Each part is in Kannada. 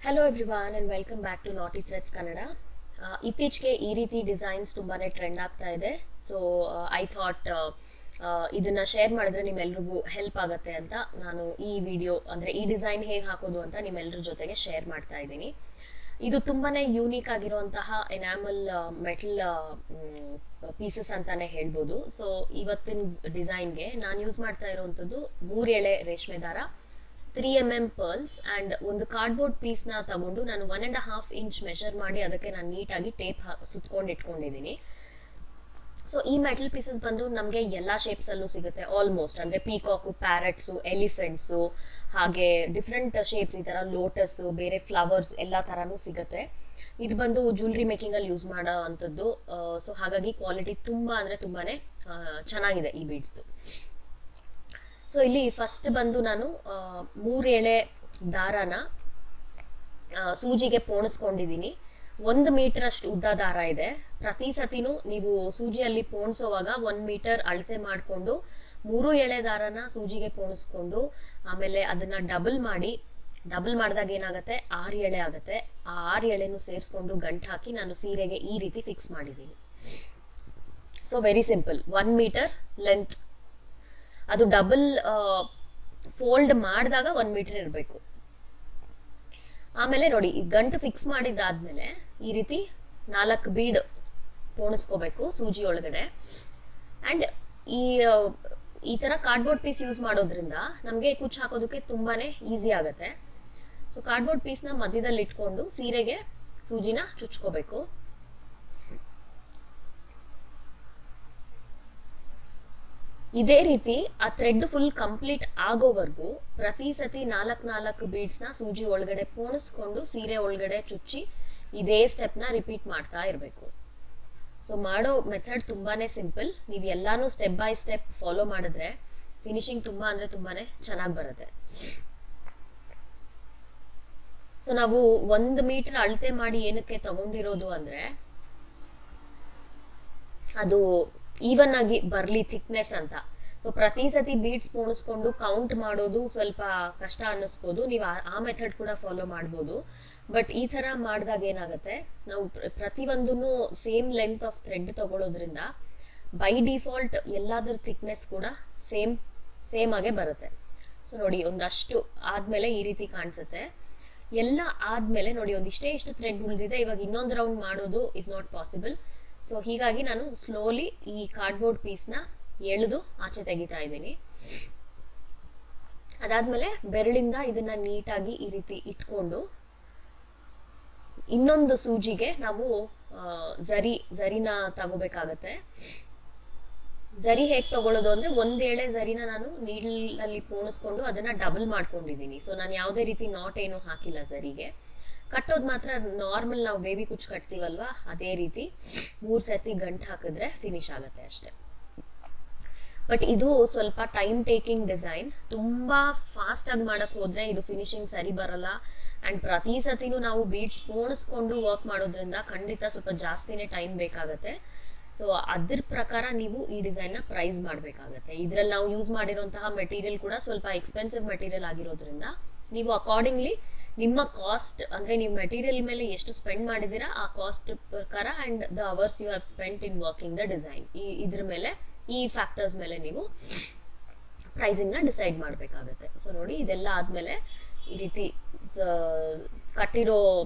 Hello everyone and welcome back to Naati Threads Kannada. ಇತ್ತೀಚೆಗೆ ಈ ರೀತಿ ಡಿಸೈನ್ಸ್ ತುಂಬಾನೇ ಟ್ರೆಂಡ್ ಆಗ್ತಾ ಇದೆ. ಸೊ ಐ ಥಾಟ್ ಇದನ್ನ ಶೇರ್ ಮಾಡಿದ್ರೆ ನಿಮ್ಮೆಲ್ರಿಗೂ ಹೆಲ್ಪ್ ಆಗತ್ತೆ ಅಂತ ನಾನು ಈ ವಿಡಿಯೋ ಅಂದ್ರೆ ಈ ಡಿಸೈನ್ ಹೇಗೆ ಹಾಕೋದು ಅಂತ ನಿಮ್ಮೆಲ್ಲರ ಜೊತೆಗೆ ಶೇರ್ ಮಾಡ್ತಾ ಇದ್ದೀನಿ. ಇದು ತುಂಬಾನೇ ಯೂನಿಕ್ ಆಗಿರುವಂತಹ ಎನಾಮಲ್ ಮೆಟಲ್ ಪೀಸಸ್ ಅಂತಾನೆ ಹೇಳ್ಬೋದು. ಸೊ ಇವತ್ತಿನ ಡಿಸೈನ್ಗೆ ನಾನು ಯೂಸ್ ಮಾಡ್ತಾ ಇರುವಂತದ್ದು 3 ಎಳೆ ರೇಷ್ಮೆ ದಾರ, 3mm ಪರ್ಲ್ಸ್ ಅಂಡ್ ಒಂದು ಕಾರ್ಡ್ಬೋರ್ಡ್ ಪೀಸ್ ನ ತಗೊಂಡು ನಾನು 1.5 ಇಂಚ್ ಮೆಷರ್ ಮಾಡಿ ಅದಕ್ಕೆ ನಾನು ನೀಟಾಗಿ ಟೇಪ್ ಸುತ್ಕೊಂಡು ಇಟ್ಕೊಂಡಿದ್ದೀನಿ. ಸೊ ಈ ಮೆಟಲ್ ಪೀಸಸ್ ಬಂದು ನಮಗೆ ಎಲ್ಲಾ ಶೇಪ್ಸ್ ಅಲ್ಲೂ ಸಿಗುತ್ತೆ ಆಲ್ಮೋಸ್ಟ್. ಅಂದ್ರೆ ಪೀಕಾಕು, ಪ್ಯಾರೆಟ್ಸು, ಎಲಿಫೆಂಟ್ಸು, ಹಾಗೆ ಡಿಫ್ರೆಂಟ್ ಶೇಪ್ಸ್, ಈ ತರ ಲೋಟಸ್, ಬೇರೆ ಫ್ಲವರ್ಸ್ ಎಲ್ಲಾ ತರಾನು ಸಿಗುತ್ತೆ. ಇದು ಬಂದು ಜ್ಯುವೆಲ್ರಿ ಮೇಕಿಂಗ್ ಅಲ್ಲಿ ಯೂಸ್ ಮಾಡೋ ಅಂತದ್ದು. ಸೊ ಹಾಗಾಗಿ ಕ್ವಾಲಿಟಿ ತುಂಬಾ ಅಂದ್ರೆ ತುಂಬಾನೇ ಚೆನ್ನಾಗಿದೆ ಈ ಬೀಡ್ಸ್ದು. ಸೊ ಇಲ್ಲಿ ಫಸ್ಟ್ ಬಂದು ನಾನು 3 ಎಳೆ ದಾರಾನ ಸೂಜಿಗೆ ಪೋಣಿಸ್ಕೊಂಡಿದ್ದೀನಿ. 1 ಮೀಟರ್ ಅಷ್ಟು ಉದ್ದ ದಾರ ಇದೆ. ಪ್ರತಿ ಸತಿನೂ ನೀವು ಸೂಜಿಯಲ್ಲಿ ಪೋಣಿಸೋವಾಗ 1 ಮೀಟರ್ ಅಳತೆ ಮಾಡಿಕೊಂಡು 3 ಎಳೆ ದಾರನ ಸೂಜಿಗೆ ಪೋಣಿಸ್ಕೊಂಡು ಆಮೇಲೆ ಅದನ್ನ ಡಬಲ್ ಮಾಡಿದಾಗ ಏನಾಗುತ್ತೆ, 6 ಎಳೆ ಆಗುತ್ತೆ. ಆ 6 ಎಳೆನೂ ಸೇರಿಸ್ಕೊಂಡು ಗಂಟು ಹಾಕಿ ನಾನು ಸೀರೆಗೆ ಈ ರೀತಿ ಫಿಕ್ಸ್ ಮಾಡಿದ್ದೀನಿ. So very simple. 1 metre length, ಅದು ಡಬಲ್ ಫೋಲ್ಡ್ ಮಾಡಿದಾಗ 1 ಮೀಟರ್ ಇರಬೇಕು. ಆಮೇಲೆ ನೋಡಿ, ಈ ಗಂಟು ಫಿಕ್ಸ್ ಮಾಡಿದ್ದಾದ್ಮೇಲೆ ಈ ರೀತಿ 4 ಬೀಡ್ ಪೋಣಿಸ್ಕೋಬೇಕು ಸೂಜಿ ಒಳಗಡೆ. ಅಂಡ್ ಈ ತರ ಕಾರ್ಡ್ಬೋರ್ಡ್ ಪೀಸ್ ಯೂಸ್ ಮಾಡೋದ್ರಿಂದ ನಮಗೆ ಕುಚ್ಚು ಹಾಕೋದಕ್ಕೆ ತುಂಬಾನೇ ಈಸಿ ಆಗುತ್ತೆ. ಸೊ ಕಾರ್ಡ್ಬೋರ್ಡ್ ಪೀಸ್ನ ಮಧ್ಯದಲ್ಲಿ ಇಟ್ಕೊಂಡು ಸೀರೆಗೆ ಸೂಜಿನ ಚುಚ್ಕೋಬೇಕು. ಇದೇ ರೀತಿ ಆ ಥ್ರೆಡ್ ಫುಲ್ ಕಂಪ್ಲೀಟ್ ಆಗೋವರೆಗೂ ಪ್ರತಿ ಸತಿ 4 ಬೀಡ್ಸ್ ನ ಸೂಜಿ ಒಳಗಡೆ ಪೋಣಿಸ್ಕೊಂಡು ಸೀರೆ ಒಳಗಡೆ ಚುಚ್ಚಿ ಇದೇ ಸ್ಟೆಪ್ ನ ರಿಪೀಟ್ ಮಾಡ್ತಾ ಇರಬೇಕು. ಸೊ ಮಾಡೋ ಮೆಥಡ್ ತುಂಬಾನೇ ಸಿಂಪಲ್. ನೀವು ಎಲ್ಲಾನು ಸ್ಟೆಪ್ ಬೈ ಸ್ಟೆಪ್ ಫಾಲೋ ಮಾಡಿದ್ರೆ ಫಿನಿಶಿಂಗ್ ತುಂಬಾ ಅಂದ್ರೆ ತುಂಬಾನೇ ಚೆನ್ನಾಗಿ ಬರುತ್ತೆ. ಸೊ ನಾವು 1 ಮೀಟರ್ ಅಳತೆ ಮಾಡಿ ಏನಕ್ಕೆ ತಗೊಂಡಿರೋದು ಅಂದ್ರೆ ಅದು ಈವನ್ ಆಗಿ ಬರ್ಲಿ ಥಿಕ್ನೆಸ್ ಅಂತ. ಸೊ ಪ್ರತಿ ಸತಿ ಬೀಡ್ಸ್ ಪೋಣಿಸ್ಕೊಂಡು ಕೌಂಟ್ ಮಾಡೋದು ಸ್ವಲ್ಪ ಕಷ್ಟ ಅನ್ನಿಸ್ಬೋದು. ನೀವು ಆ ಮೆಥಡ್ ಕೂಡ ಫಾಲೋ ಮಾಡ್ಬೋದು. ಬಟ್ ಈ ತರ ಮಾಡಿದಾಗ ಏನಾಗುತ್ತೆ, ನಾವು ಪ್ರತಿಯೊಂದನ್ನು ಸೇಮ್ ಲೆಂತ್ ಆಫ್ ಥ್ರೆಡ್ ತಗೊಳ್ಳೋದ್ರಿಂದ ಬೈ ಡಿಫಾಲ್ಟ್ ಎಲ್ಲಾದ್ರ ಥಿಕ್ನೆಸ್ ಕೂಡ ಸೇಮ್ ಆಗೇ ಬರುತ್ತೆ. ಸೊ ನೋಡಿ, ಒಂದಷ್ಟು ಆದ್ಮೇಲೆ ಈ ರೀತಿ ಕಾಣಿಸುತ್ತೆ. ಎಲ್ಲ ಆದ್ಮೇಲೆ ನೋಡಿ, ಇಷ್ಟು ಥ್ರೆಡ್ ಉಳಿದಿದೆ. ಇವಾಗ ಇನ್ನೊಂದು ರೌಂಡ್ ಮಾಡೋದು ಇಸ್ ನಾಟ್ ಪಾಸಿಬಲ್. ಸೊ ಹೀಗಾಗಿ ನಾನು ಸ್ಲೋಲಿ ಈ ಕಾರ್ಡ್ಬೋರ್ಡ್ ಪೀಸ್ನ ಎಳೆದು ಆಚೆ ತೆಗಿತಾ ಇದ್ದೀನಿ. ಅದಾದ್ಮೇಲೆ ಬೆರಳಿಂದ ಇದನ್ನ ನೀಟಾಗಿ ಈ ರೀತಿ ಇಟ್ಕೊಂಡು ಇನ್ನೊಂದು ಸೂಜಿಗೆ ನಾವು ಝರಿನ ತಗೋಬೇಕಾಗತ್ತೆ. ಝರಿ ಹೇಗ್ ತಗೊಳ್ಳೋದು ಅಂದ್ರೆ, 1 ಎಳೆ ಝರಿನ ನಾನು ನೀಡಲ್ ಅಲ್ಲಿ ಪೋಣಿಸ್ಕೊಂಡು ಅದನ್ನ ಡಬಲ್ ಮಾಡ್ಕೊಂಡಿದ್ದೀನಿ. ಸೊ ನಾನು ಯಾವುದೇ ರೀತಿ ನಾಟ್ ಏನು ಹಾಕಿಲ್ಲ ಝರಿಗೆ. ಕಟ್ಟೋದು ಮಾತ್ರ ನಾರ್ಮಲ್ ನಾವು ಬೇಬಿ ಕುಚ್ಚು ಕಟ್ತೀವಲ್ವಾ, ಅದೇ ರೀತಿ 3 ಸರ್ತಿ ಗಂಟು ಹಾಕಿದ್ರೆ ಫಿನಿಶ್ ಆಗುತ್ತೆ ಅಷ್ಟೇ. ಬಟ್ ಇದು ಸ್ವಲ್ಪ ಟೈಮ್ ಟೇಕಿಂಗ್ ಡಿಸೈನ್. ತುಂಬಾ ಫಾಸ್ಟ್ ಆಗಿ ಮಾಡಕ್ ಹೋದ್ರೆ ಇದು ಫಿನಿಶಿಂಗ್ ಸರಿ ಬರಲ್ಲ. ಅಂಡ್ ಪ್ರತಿ ಸತಿನೂ ನಾವು ಬೀಡ್ಸ್ ಪೋಣಿಸ್ಕೊಂಡು ವರ್ಕ್ ಮಾಡೋದ್ರಿಂದ ಖಂಡಿತ ಸ್ವಲ್ಪ ಜಾಸ್ತಿನೇ ಟೈಮ್ ಬೇಕಾಗತ್ತೆ. ಸೊ ಅದ್ರ ಪ್ರಕಾರ ನೀವು ಈ ಡಿಸೈನ್ ನ ಪ್ರೈಸ್ ಮಾಡ್ಬೇಕಾಗತ್ತೆ. ಇದ್ರಲ್ಲಿ ನಾವು ಯೂಸ್ ಮಾಡಿರುವಂತಹ ಮೆಟೀರಿಯಲ್ ಕೂಡ ಸ್ವಲ್ಪ ಎಕ್ಸ್ಪೆನ್ಸಿವ್ ಮೆಟೀರಿಯಲ್ ಆಗಿರೋದ್ರಿಂದ ನೀವು ಅಕಾರ್ಡಿಂಗ್ಲಿ ನಿಮ್ಮ ಕಾಸ್ಟ್, ಅಂದ್ರೆ ನೀವು ಮೆಟೀರಿಯಲ್ ಮೇಲೆ ಎಷ್ಟು ಸ್ಪೆಂಡ್ ಮಾಡಿದೀರಾ ಆ ಕಾಸ್ಟ್ ಪ್ರಕಾರ and the hours you have spent in working the design, ಇದ್ರ ಮೇಲೆ, ಈ ಫ್ಯಾಕ್ಟರ್ಸ್ ಮೇಲೆ ನೀವು ಪ್ರೈಸಿಂಗ್ ನ ಡಿಸೈಡ್ ಮಾಡ್ಬೇಕಾಗತ್ತೆ. ಸೊ ನೋಡಿ, ಇದೆಲ್ಲ ಆದ್ಮೇಲೆ ಈ ರೀತಿ ಕಟ್ಟಿರೋ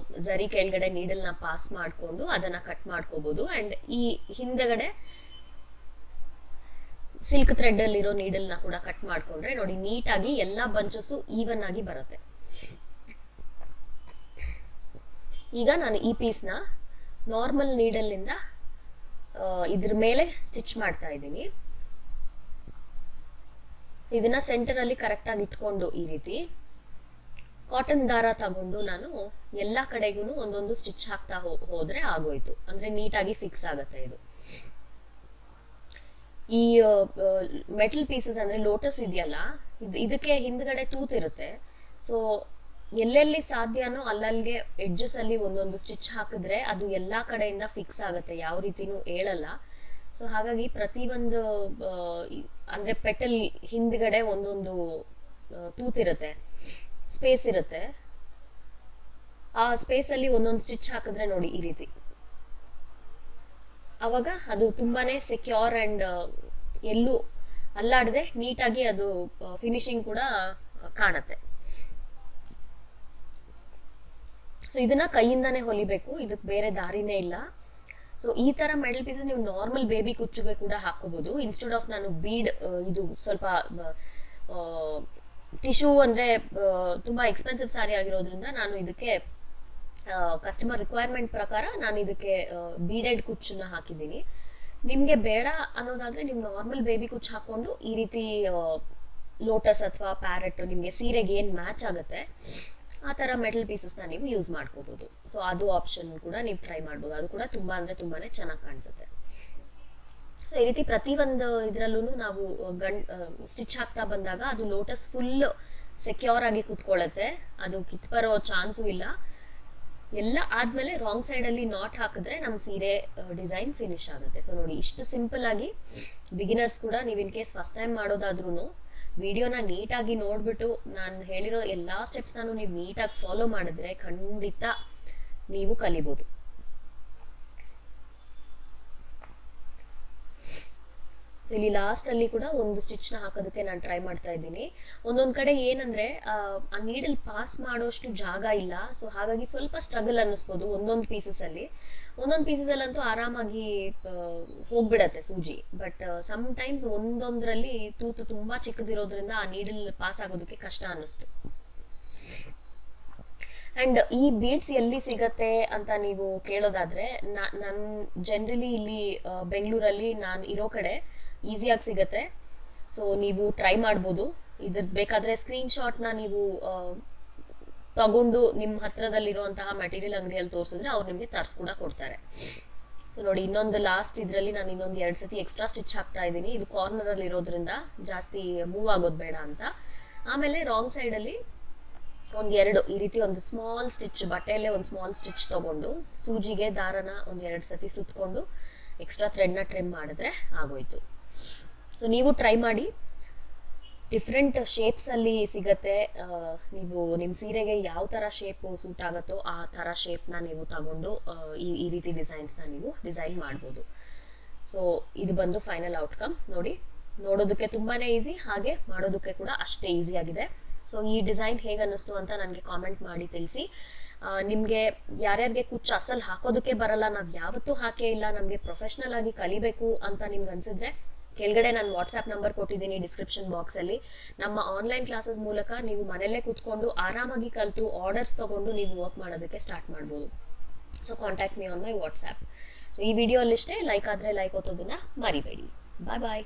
ಝರಿ ಕೆಳಗಡೆ ನೀಡಲ್ ನ ಪಾಸ್ ಮಾಡ್ಕೊಂಡು ಅದನ್ನ ಕಟ್ ಮಾಡ್ಕೋಬಹುದು. ಅಂಡ್ ಈ ಹಿಂದೆಗಡೆ ಸಿಲ್ಕ್ ಥ್ರೆಡ್ ಅಲ್ಲಿರೋ ನೀಡಲ್ ನ ಕೂಡ ಕಟ್ ಮಾಡ್ಕೊಂಡ್ರೆ ನೋಡಿ, ನೀಟಾಗಿ ಎಲ್ಲಾ ಬಂಚಸ್ ಈವನ್ ಆಗಿ ಬರುತ್ತೆ. ಈಗ ನಾನು ಈ ಪೀಸ್ನ ನಾರ್ಮಲ್ ನೀಡಲ್ ಇಂದ ಇದ್ರ ಮೇಲೆ ಸ್ಟಿಚ್ ಮಾಡ್ತಾ ಇದ್ದೀನಿ. ಇದನ್ನ ಸೆಂಟರ್ ಅಲ್ಲಿ ಕರೆಕ್ಟ್ ಆಗಿ ಇಟ್ಕೊಂಡು ಈ ರೀತಿ ಕಾಟನ್ ದಾರ ತಗೊಂಡು ನಾನು ಎಲ್ಲಾ ಕಡೆಗೂ ಒಂದೊಂದು ಸ್ಟಿಚ್ ಹಾಕ್ತಾ ಹೋದ್ರೆ ಆಗೋಯ್ತು. ಅಂದ್ರೆ ನೀಟಾಗಿ ಫಿಕ್ಸ್ ಆಗತ್ತೆ ಇದು. ಈ ಮೆಟಲ್ ಪೀಸಸ್ ಅಂದ್ರೆ ಲೋಟಸ್ ಇದೆಯಲ್ಲ, ಇದಕ್ಕೆ ಹಿಂದ್ಗಡೆ ತೂತಿರುತ್ತೆ. ಸೊ ಎಲ್ಲೆಲ್ಲಿ ಸಾಧ್ಯನೋ ಅಲ್ಲಲ್ಲಿಗೆ ಎಡ್ಜಸ್ ಅಲ್ಲಿ ಒಂದೊಂದು ಸ್ಟಿಚ್ ಹಾಕಿದ್ರೆ ಅದು ಎಲ್ಲಾ ಕಡೆಯಿಂದ ಫಿಕ್ಸ್ ಆಗುತ್ತೆ, ಯಾವ ರೀತಿನೂ ಹೇಳಲ್ಲ. ಸೊ ಹಾಗಾಗಿ ಪ್ರತಿಯೊಂದು ಅಂದ್ರೆ ಪೆಟಲ್ ಹಿಂದ್ಗಡೆ ಒಂದೊಂದು ತೂತಿರುತ್ತೆ, ಸ್ಪೇಸ್ ಇರುತ್ತೆ. ಆ ಸ್ಪೇಸಲ್ಲಿ ಒಂದೊಂದು ಸ್ಟಿಚ್ ಹಾಕಿದ್ರೆ ನೋಡಿ ಈ ರೀತಿ, ಅವಾಗ ಅದು ತುಂಬಾನೇ ಸೆಕ್ಯೂರ್ ಆ್ಯಂಡ್ ಎಲ್ಲೂ ಅಲ್ಲಾಡದೆ ನೀಟಾಗಿ ಅದು ಫಿನಿಶಿಂಗ್ ಕೂಡ ಕಾಣತ್ತೆ. ಸೊ ಇದನ್ನ ಕೈಯಿಂದಾನೇ ಹೊಲಿಬೇಕು, ಇದಕ್ಕೆ ಬೇರೆ ದಾರಿನೇ ಇಲ್ಲ. ಸೊ ಈ ತರ ಮೆಟಲ್ ಪೀಸಸ್ ನೀವು ನಾರ್ಮಲ್ ಬೇಬಿ ಕುಚ್ಚುಗೆ ಕೂಡ ಹಾಕೋಬಹುದು. ಇನ್ಸ್ಟೆಡ್ ಆಫ್ ನಾನು ಬೀಡ್, ಇದು ಸ್ವಲ್ಪ ಟಿಶ್ಯೂ ಅಂದ್ರೆ ತುಂಬಾ ಎಕ್ಸ್ಪೆನ್ಸಿವ್ ಸ್ಯಾರಿ ಆಗಿರೋದ್ರಿಂದ ನಾನು ಇದಕ್ಕೆ ಕಸ್ಟಮರ್ ರಿಕ್ವೈರ್ಮೆಂಟ್ ಪ್ರಕಾರ ನಾನು ಇದಕ್ಕೆ ಬೀಡೆಡ್ ಕುಚ್ಚನ್ನ ಹಾಕಿದ್ದೀನಿ. ನಿಮ್ಗೆ ಬೇಡ ಅನ್ನೋದಾದ್ರೆ ನೀವು ನಾರ್ಮಲ್ ಬೇಬಿ ಕುಚ್ಚು ಹಾಕೊಂಡು ಈ ರೀತಿ ಲೋಟಸ್ ಅಥವಾ ಪ್ಯಾರೆಟ್ ನಿಮ್ಗೆ ಸೀರೆಗೆ ಏನ್ ಮ್ಯಾಚ್ ಆಗುತ್ತೆ ಆ ತರ ಮೆಟಲ್ ಪೀಸಸ್ನ ನೀವು ಯೂಸ್ ಮಾಡ್ಕೋಬಹುದು. ಸೊ ಅದು ಆಪ್ಷನ್ ಕೂಡ ನೀವು ಟ್ರೈ ಮಾಡ್ಬೋದು, ಅದು ಕೂಡ ತುಂಬಾ ಅಂದ್ರೆ ತುಂಬಾನೇ ಚೆನ್ನಾಗಿ ಕಾಣಿಸುತ್ತೆ. ಸೊ ಈ ರೀತಿ ಪ್ರತಿ ಒಂದು ಇದ್ರಲ್ಲೂ ನಾವು ಸ್ಟಿಚ್ ಹಾಕ್ತಾ ಬಂದಾಗ ಅದು ಲೋಟಸ್ ಫುಲ್ ಸೆಕ್ಯೂರ್ ಆಗಿ ಕುತ್ಕೊಳ್ಳುತ್ತೆ, ಅದು ಕಿತ್ ಬರೋ ಚಾನ್ಸು ಇಲ್ಲ. ಎಲ್ಲ ಆದ್ಮೇಲೆ ರಾಂಗ್ ಸೈಡ್ ಅಲ್ಲಿ ನಾಟ್ ಹಾಕಿದ್ರೆ ನಮ್ ಸೀರೆ ಡಿಸೈನ್ ಫಿನಿಶ್ ಆಗುತ್ತೆ. ಸೊ ನೋಡಿ, ಇಷ್ಟು ಸಿಂಪಲ್ ಆಗಿ ಬಿಗಿನರ್ಸ್ ಕೂಡ ನೀವು ಇನ್ ಕೇಸ್ ಫಸ್ಟ್ ಟೈಮ್ ಮಾಡೋದಾದ್ರೂ ವಿಡಿಯೋನ ನೀಟಾಗಿ ನೋಡ್ಬಿಟ್ಟು ನಾನು ಹೇಳಿರೋ ಎಲ್ಲಾ ಸ್ಟೆಪ್ಸ್ ನಾನು ನೀವು ನೀಟಾಗಿ ಫಾಲೋ ಮಾಡಿದ್ರೆ ಖಂಡಿತ ನೀವು ಕಲಿಬಹುದು. ಇಲ್ಲಿ ಲಾಸ್ಟ್ ಅಲ್ಲಿ ಕೂಡ ಒಂದು ಸ್ಟಿಚ್ ನ ಹಾಕೋದಕ್ಕೆ ನಾನು ಟ್ರೈ ಮಾಡ್ತಾ ಇದ್ದೀನಿ. ಒಂದೊಂದ್ ಕಡೆ ಏನಂದ್ರೆ ಆ ನೀಡಲ್ ಪಾಸ್ ಮಾಡೋಷ್ಟು ಜಾಗ ಇಲ್ಲ, ಸೊ ಹಾಗಾಗಿ ಸ್ವಲ್ಪ ಸ್ಟ್ರಗಲ್ ಅನ್ನಿಸ್ಬೋದು ಒಂದೊಂದು ಪೀಸಸ್ ಅಲ್ಲಿ. ಒಂದೊಂದು ಪೀಸಸ್ ಅಲ್ಲಂತೂ ಆರಾಮಾಗಿ ಹೋಗ್ಬಿಡತ್ತೆ ಸೂಜಿ, ಬಟ್ ಸಮ್ ಟೈಮ್ಸ್ ಒಂದೊಂದ್ರಲ್ಲಿ ತೂತು ತುಂಬಾ ಚಿಕ್ಕದಿರೋದ್ರಿಂದ ಆ ನೀಡಲ್ ಪಾಸ್ ಆಗೋದಕ್ಕೆ ಕಷ್ಟ ಅನ್ನಿಸ್ತು. ಅಂಡ್ ಈ ಬೀಡ್ಸ್ ಎಲ್ಲಿ ಸಿಗತ್ತೆ ಅಂತ ನೀವು ಕೇಳೋದಾದ್ರೆ, ನನ್ ಜನರಲಿ ಇಲ್ಲಿ ಬೆಂಗಳೂರಲ್ಲಿ ನಾನು ಇರೋ ಕಡೆ ಈಸಿಯಾಗಿ ಸಿಗತ್ತೆ. ಸೊ ನೀವು ಟ್ರೈ ಮಾಡ್ಬೋದು. ಇದ್ರದ್ದು ಬೇಕಾದ್ರೆ ಸ್ಕ್ರೀನ್ ಶಾಟ್ನ ನೀವು ತಗೊಂಡು ನಿಮ್ಮ ಹತ್ರದಲ್ಲಿರುವಂತಹ ಮೆಟೀರಿಯಲ್ ಅಂಗಡಿಯಲ್ಲಿ ತೋರಿಸಿದ್ರೆ ಅವ್ರು ನಿಮಗೆ ತರ್ಸ್ ಕೂಡ ಕೊಡ್ತಾರೆ. ಸೊ ನೋಡಿ, ಇನ್ನೊಂದು ಲಾಸ್ಟ್ ಇದರಲ್ಲಿ ನಾನು ಇನ್ನೊಂದು 2 ಸತಿ ಎಕ್ಸ್ಟ್ರಾ ಸ್ಟಿಚ್ ಹಾಕ್ತಾ ಇದ್ದೀನಿ. ಇದು ಕಾರ್ನರ್ ಅಲ್ಲಿ ಇರೋದ್ರಿಂದ ಜಾಸ್ತಿ ಮೂವ್ ಆಗೋದು ಬೇಡ ಅಂತ. ಆಮೇಲೆ ರಾಂಗ್ ಸೈಡ್ ಅಲ್ಲಿ ಒಂದೆರಡು ಈ ರೀತಿ ಒಂದು ಸ್ಮಾಲ್ ಸ್ಟಿಚ್, ಬಟ್ಟೆಯಲ್ಲೇ ಒಂದು ಸ್ಮಾಲ್ ಸ್ಟಿಚ್ ತಗೊಂಡು ಸೂಜಿಗೆ ದಾರನ 1-2 ಸತಿ ಸುತ್ತಕೊಂಡು ಎಕ್ಸ್ಟ್ರಾ ಥ್ರೆಡ್ನ ಟ್ರಿಮ್ ಮಾಡಿದ್ರೆ ಆಗೋಯ್ತು. ಸೊ ನೀವು ಟ್ರೈ ಮಾಡಿ, ಡಿಫ್ರೆಂಟ್ ಶೇಪ್ಸ್ ಅಲ್ಲಿ ಸಿಗತ್ತೆ. ನೀವು ನಿಮ್ಮ ಸೀರೆಗೆ ಯಾವ ತರ ಶೇಪ್ ಸೂಟ್ ಆಗುತ್ತೋ ಆ ತರ ಶೇಪ್ನ ನೀವು ತಗೊಂಡು ಈ ರೀತಿ ಡಿಸೈನ್ಸ್ನ ನೀವು ಡಿಸೈನ್ ಮಾಡ್ಬೋದು. ಸೊ ಇದು ಬಂದು ಫೈನಲ್ ಔಟ್ಕಮ್. ನೋಡಿ, ನೋಡೋದಕ್ಕೆ ತುಂಬಾನೇ ಈಸಿ, ಹಾಗೆ ಮಾಡೋದಕ್ಕೆ ಕೂಡ ಅಷ್ಟೇ ಈಸಿ ಆಗಿದೆ. ಸೊ ಈ ಡಿಸೈನ್ ಹೇಗೆ ಅನ್ನಿಸ್ತು ಅಂತ ನನಗೆ ಕಾಮೆಂಟ್ ಮಾಡಿ ತಿಳಿಸಿ. ನಿಮಗೆ ಯಾರ್ಯಾರಿಗೆ ಕುಚ್ಚು ಅಸಲ್ ಹಾಕೋದಕ್ಕೆ ಬರಲ್ಲ, ನಾವು ಯಾವತ್ತೂ ಹಾಕೇ ಇಲ್ಲ, ನಮಗೆ ಪ್ರೊಫೆಷ್ನಲ್ ಆಗಿ ಕಲಿಬೇಕು ಅಂತ ನಿಮ್ಗೆ ಅನ್ಸಿದ್ರೆ ಕೆಳಗಡೆ ನಾನು ವಾಟ್ಸ್ಆ್ಯಪ್ ನಂಬರ್ ಕೊಟ್ಟಿದ್ದೀನಿ ಡಿಸ್ಕ್ರಿಪ್ಷನ್ ಬಾಕ್ಸ್ ಅಲ್ಲಿ. ನಮ್ಮ ಆನ್ಲೈನ್ ಕ್ಲಾಸಸ್ ಮೂಲಕ ನೀವು ಮನೆಯಲ್ಲೇ ಕುತ್ಕೊಂಡು ಆರಾಮಾಗಿ ಕಲಿತು ಆರ್ಡರ್ಸ್ ತಗೊಂಡು ನೀವು ವರ್ಕ್ ಮಾಡೋದಕ್ಕೆ ಸ್ಟಾರ್ಟ್ ಮಾಡ್ಬೋದು. So contact me on my WhatsApp. So ಈ ವಿಡಿಯೋ ಅಲ್ಲಿಷ್ಟೇ. ಲೈಕ್ ಆದರೆ ಲೈಕ್ ಒತ್ತೋದನ್ನ ಮರಿಬೇಡಿ. ಬಾಯ್ ಬಾಯ್.